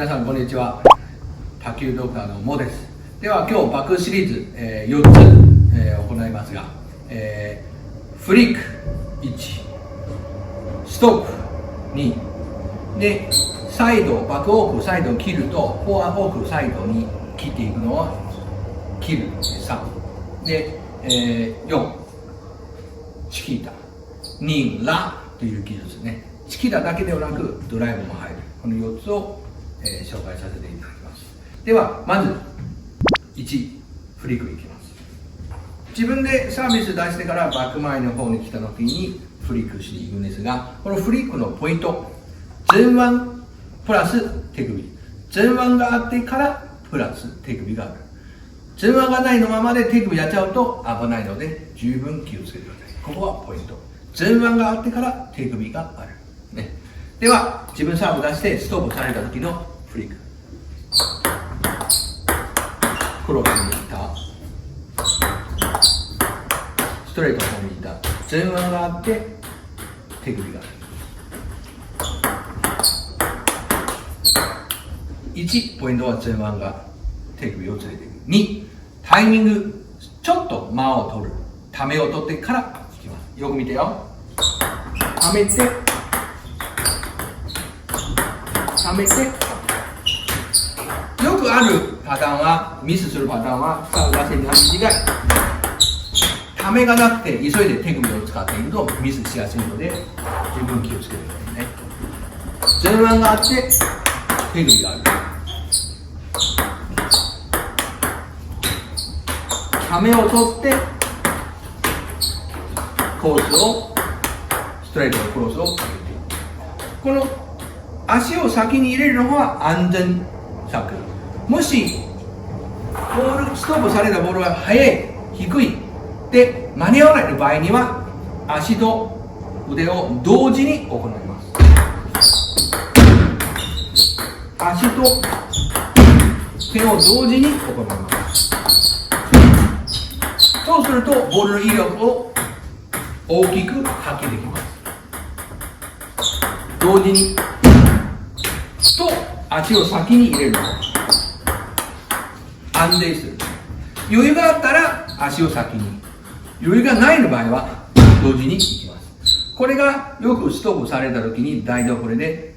皆さんこんにちは。卓球ドクターのモです。では今日バックシリーズ、4つ、行いますが、フリック1、ストップ2で、サイドバックオークサイドを切るとフォアオークサイドに切っていくのは切る3で、4チキータ2ラという技術ね。チキータだけではなくドライブも入る、この4つを、紹介させていただきます。ではまず1、フリックいきます。自分でサービス出してからバック前の方に来た時にフリックしていくんですが、このフリックのポイント、前腕プラス手首、前腕があってからプラス手首がある。前腕がないのままで手首やっちゃうと危ないので十分気をつけてください。ここはポイント。前腕があってから手首がある、ね、では自分サーブ出してストップされた時のフリック、クロスに行ったストレートの方に行った前腕があって手首がある。1、ポイントは前腕が手首を連れていく。2、タイミングちょっと間を取る、ためを取ってからいきます。よく見てよ。ためてためて、よくあるパターンは、ミスするパターンはサーブ出せに短い、ためがなくて急いで手首を使っているとミスしやすいので十分気をつけてくださいね。前腕があって手首がある、ためを取ってコースをストレートのクロスを上げていく。この足を先に入れるのは安全策。もしボールストップされたボールが速い低いで間に合わない場合には足と腕を同時に行います。足と手を同時に行います。そうするとボールの威力を大きく発揮できます。同時にと足を先に入れるの安定する。余裕があったら足を先に、余裕がないの場合は同時に行きます。これがよくストップされた時に台所で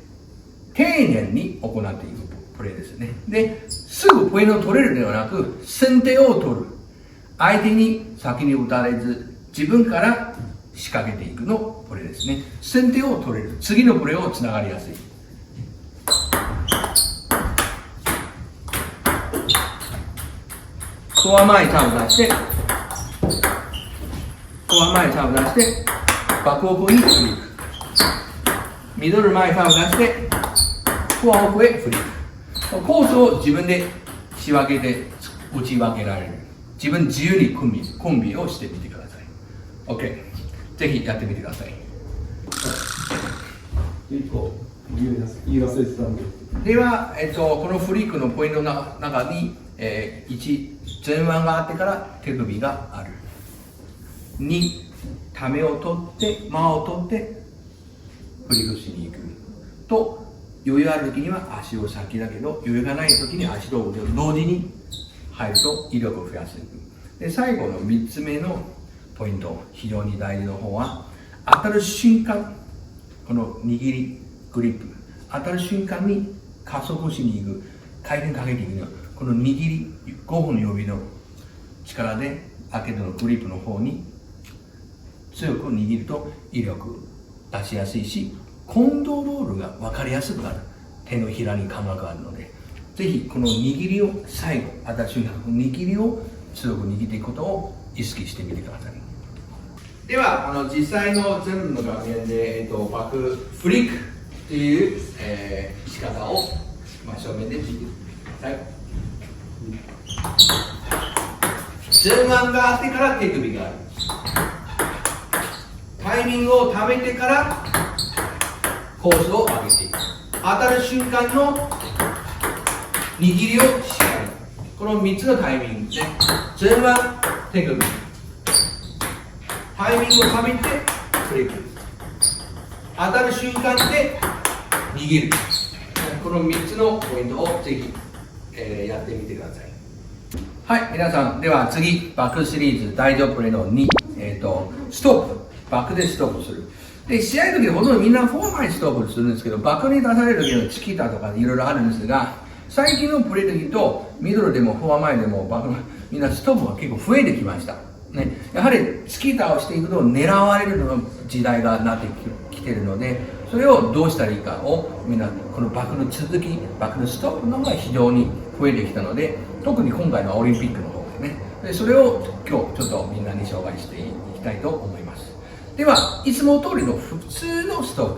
丁寧に行っていくプレーですね。ですぐポイントを取れるではなく、先手を取る、相手に先に打たれず自分から仕掛けていくのプレーですね。先手を取れる、次のプレーをつながりやすい。フォア前サーブ出して、フォア前サーブ出してバックオープンにフリック、ミドル前サーブ出してフォア奥へフリック。コースを自分で仕分けて打ち分けられる。自分自由にコンビをしてみてください。 OK、 ぜひやってみてください。1個言い忘れてたんで、では、このフリックのポイントの中に、1、前腕があってから手首がある。2、ためを取って間を取ってフリックしに行くと、余裕ある時には足を先だけど余裕がない時に足と腕を同時に入ると威力を増やしていく。で、最後の3つ目のポイント、非常に大事な方は、当たる瞬間、この握りグリップ当たる瞬間に加速しに行く、回転かけていくにはこの握り5本の指の力でラケットのグリップの方に強く握ると威力出しやすいし、コントロールが分かりやすくなる。手のひらに感覚があるので、ぜひこの握りを最後当たる瞬間の握りを強く握っていくことを意識してみてください。では実際の全部の画面で、バックフリックという、仕方を、正面で見てください。前腕があってから手首がある。タイミングをためてからコースを上げていく。当たる瞬間の握りをしっかり、この3つのタイミングで前腕、手首、タイミングをためてフリック、当たる瞬間で握る。この3つのポイントをぜひ、やってみてください。はい、皆さん、では次、バックシリーズ大丈夫プレーの2、ストップ、バックでストップする。で、試合の時ほとんどみんなフォア前にストップするんですけど、バックに出される時のチキータとかいろいろあるんですが、最近のプレーの時と、ミドルでもフォア前でもバックのみんなストップが結構増えてきました。ね、やはりチキータをしていくと狙われるの時代がなってきているので、それをどうしたらいいかをみんなこのバックの続き、バックのストップの方が非常に増えてきたので、特に今回のオリンピックの方ですね。でそれを今日ちょっとみんなに紹介していきたいと思います。では、いつも通りの普通のストッ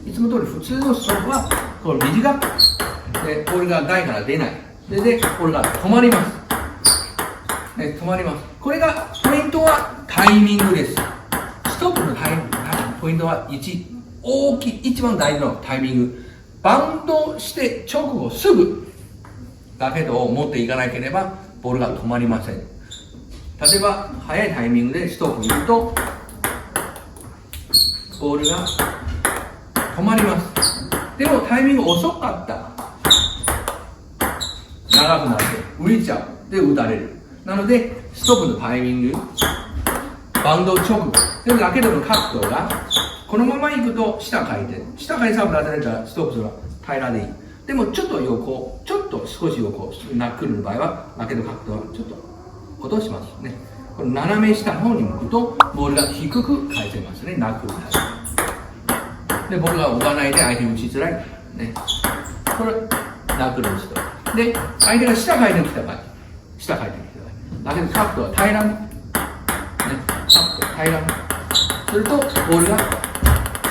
プ。いつも通り普通のストップはこの短くでボールが台から出ない。でボールが止まります。止まります。これがポイントはタイミングです。ストップのポイントは一番大事なタイミング。バウンドして直後すぐラケットを持っていかなければボールが止まりません。例えば早いタイミングでストップするとボールが止まります。でもタイミング遅かった。長くなって浮いちゃう。で打たれる。なのでストップのタイミング、バウンド直後、でもラケットの角度がこのまま行くと下回転サーブ出されたらストップするのは平らでいい。でもちょっと横、ちょっと少し横、ナックルの場合はラケット角度はちょっと落としますね。この斜め下の方に向くとボールが低く返せますね、ナックルに対して。でボールが浮かないで相手に打ちづらいね。これナックルの人で相手が下回転きた場合、ラケット角度は平らに、平らにするとボールが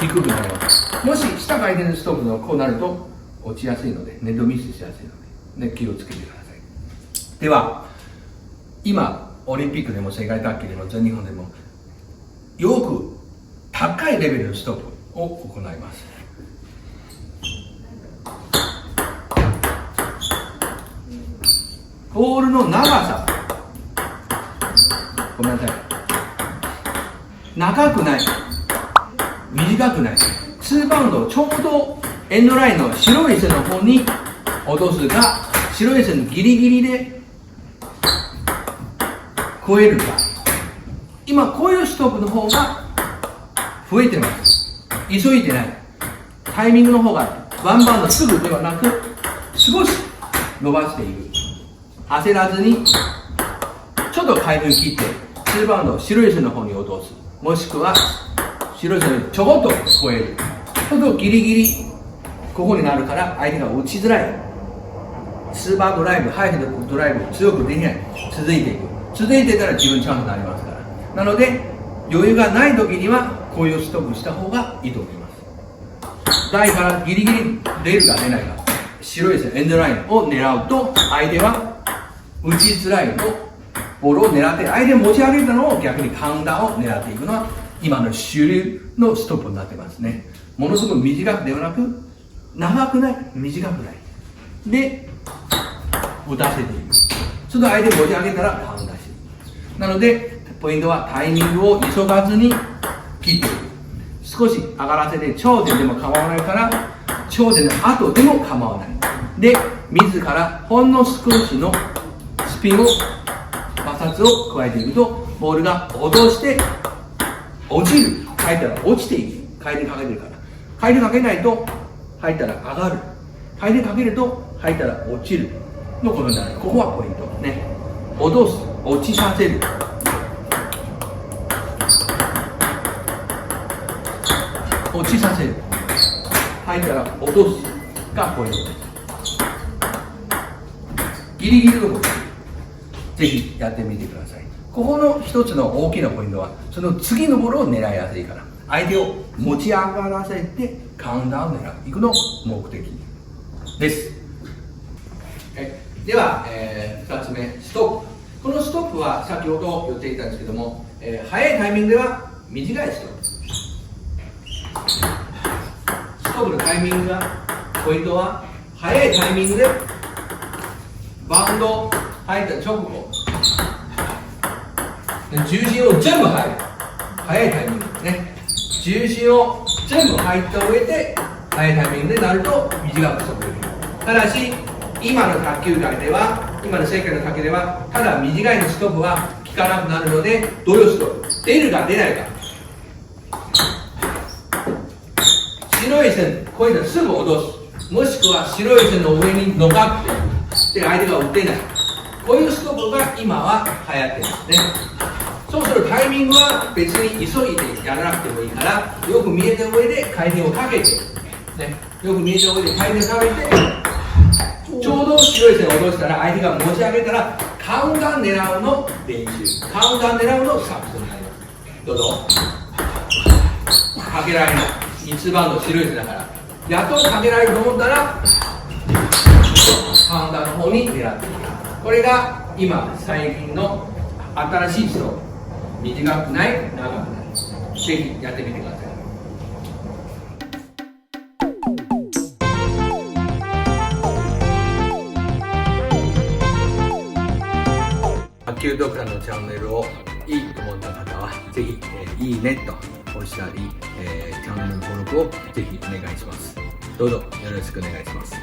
低くなります。もし下回転のストップのこうなると落ちやすいので、ネットミスしやすいので、気をつけてください。では、今オリンピックでも世界卓球でも全日本でもよく高いレベルのストップを行います。ボールの長さ、ごめんなさい、長くない、短くない、2バウンドちょうどエンドラインの白い線の方に落とすが、白い線のギリギリで超えるか。今こういうストップの方が増えてます。急いでない。タイミングの方がワンバウンドすぐではなく少し伸ばしている。焦らずにちょっと回転切って2バウンド白い線の方に落とす。もしくは白い線にちょこっと超える。ちょっとギリギリここになるから相手が打ちづらい。スーパードライブ、ハイヘッドドライブ強くできない。続いていく。続いていたら自分チャンスになりますから。なので余裕がない時にはこういうストップした方がいいと思います。台からギリギリレールが出ないか、白い線エンドラインを狙うと相手は打ちづらいとボールを狙って相手を持ち上げたのを逆にカウンターを狙っていくのは今の主流のストップになってますね。ものすごく短くではなく長くない、短くないで打たせていく。その相手を持ち上げたらカウンターしていく。なのでポイントはタイミングを急がずに切っていく。少し上がらせて頂点でも構わないから頂点の後でも構わないで、自らほんの少しのスピンを摩擦を加えていくとボールが落として落ちる。入ったら落ちていく。回転かけてるから。回転かけないと入ったら上がる。回転かけると入ったら落ちるのことになる。ここはポイントね。落とす、落ちさせる、落ちさせる、入ったら落とすがポイントです。ギリギリのことぜひやってみてください。ここの一つの大きなポイントはその次のボールを狙いやすいから、相手を持ち上がらせてカウンターを狙っていくのが目的です。では、2つ目、ストップ。このストップは先ほど言っていたんですけども、速いタイミングでは短いストップ。ストップのタイミングがポイントは速いタイミングでバウンド入った直後、重心を全部入る。速いタイミングですね。重心を全部入った上で早いタイミングでなると短くストップできる。ただし今の卓球界では、今の世界の卓球では、ただ短いのストップは効かなくなるので、同様ストップ出るか出ないか、白い線こういうのすぐ落とす、もしくは白い線の上に乗っかって相手が打てない、こういうストップが今は流行ってますね。そうするタイミングは別に急いでやらなくてもいいから、よく見えた上で回転をかけて、ね、よく見えた上で回転をかけて、ちょうど白い線を落としたら、相手が持ち上げたらカウンター狙うの練習、カウンター狙うのサービスになります。どうぞ。かけられない、1番の白い線だから、やっとかけられると思ったらカウンターの方に狙っていく。これが今最近の新しいストローク。短くない、長くない。ぜひやってみてください。卓球ドクターのチャンネルをいいと思った方は、ぜひ、いいねと押したり、チャンネルの登録をぜひお願いします。どうぞよろしくお願いします。